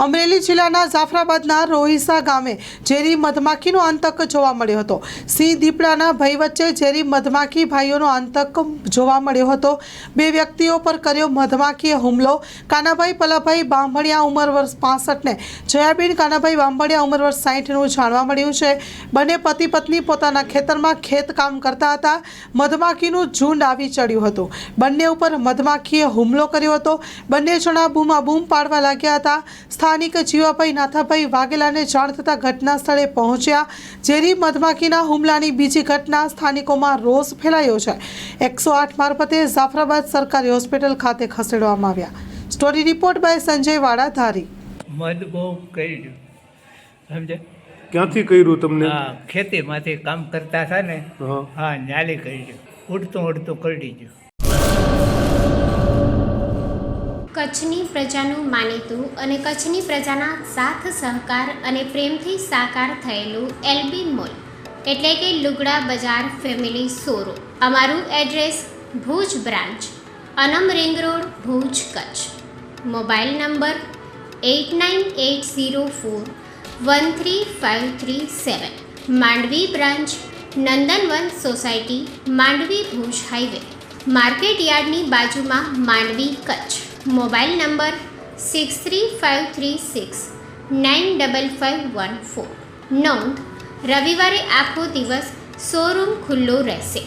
અમરેલી જિલ્લાના જાફરાબાદના રોહિસા ગામે ઝેરી મધમાખીનો આતંક જોવા મળ્યો હતો। સિંહ દીપડાના ભય વચ્ચે ઝેરી મધમાખી ભાઈઓનો આતંક જોવા મળ્યો હતો। બે વ્યક્તિઓ પર કર્યો મધમાખીએ હુમલો। કાનાભાઈ પલાભાઈ બાંભણિયા ઉંમર વર્ષ 65 ને જયાબેન કાનાભાઈ બાંભણિયા ઉંમર વર્ષ 60નું જાણવા મળ્યું છે। બંને પતિ પત્ની પોતાના ખેતરમાં ખેતકામ કરતા હતા। મધમાખીનું ઝુંડ આવી ચડ્યું હતું। બંને ઉપર મધમાખીએ હુમલો કર્યો હતો। બંને જણા બૂમાબૂમ પાડવા લાગ્યા હતા। સ્થાનિક જીવાભાઈ નાથાભાઈ વાઘેલાને જાણ થતાં ઘટના સ્થળે પહોંચ્યા। ઝેરી મધમાખીના હુમલાની બીજી ઘટના સ્થાનિકોમાં રોષ ફેલાયો છે। 108 મારફતે જાફરાબાદ સરકારી હોસ્પિટલ ખાતે ખસેડવામાં આવ્યા। સ્ટોરી રિપોર્ટ બાય સંજય વાડા ધારી। મધ બહુ કર્યું સમજે ક્યાંથી કર્યું તમને? હા, ખેતીમાંથી કામ કરતા હતા ને, હા ન્યાલી કર્યું, ઉડતું કરડી ગયું। કચ્છની પ્રજાનું માનીતું અને કચ્છની પ્રજાના સાથ સહકાર અને પ્રેમથી સાકાર થયેલું એલબી મોલ એટલે કે લુગડા બજાર ફેમિલી શોરૂમ। અમારું address Bhuj branch, Anam ring road, Bhuj, Kutch. Mobile number 8980413537। Mandvi branch, Nandanvan society, Mandvi, Bhuj highway, market યાર્ડની બાજુમાં, માંડવી, કચ્છ। Mobile number 6353695514। નોંધ: રવિવારે આખો દિવસ શોરૂમ ખુલ્લો રહેશે।